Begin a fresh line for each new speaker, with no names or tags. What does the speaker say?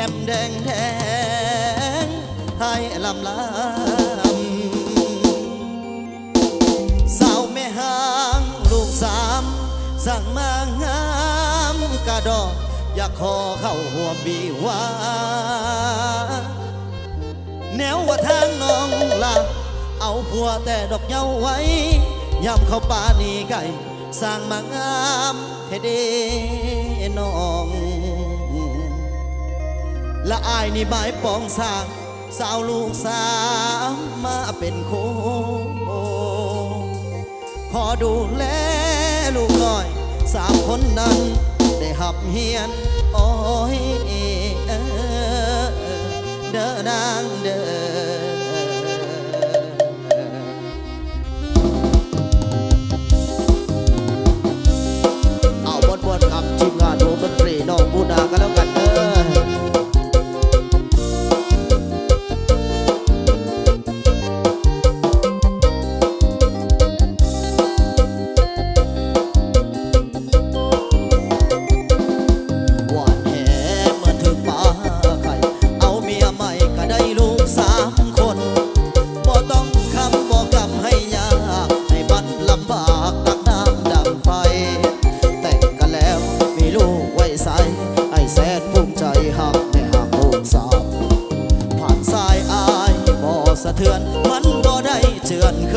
ก้มแดงแดงให้ลำสาวแม่หางลูกสามสั่งมางามกระดอกอยากขอเข้าหัวบีว่าแนวว่าทางน้องละเอาผัวแต่ดอกเย้าไว้ย่ำเข้าป่านี่ไก่สร้างมางามเทเดน้องละอายนี่บายปองสร้างสาวลูกสามมาเป็นโคขอดูแลลูกน้อยสามคนนั้นได้หับเฮียนโอ้ยเด้อนางเด้อเอาบทกับทีมงานวงดนตรีน้องบูนากันแล้วกันเด้อสะเทือนมันบ่ได้เชือนเค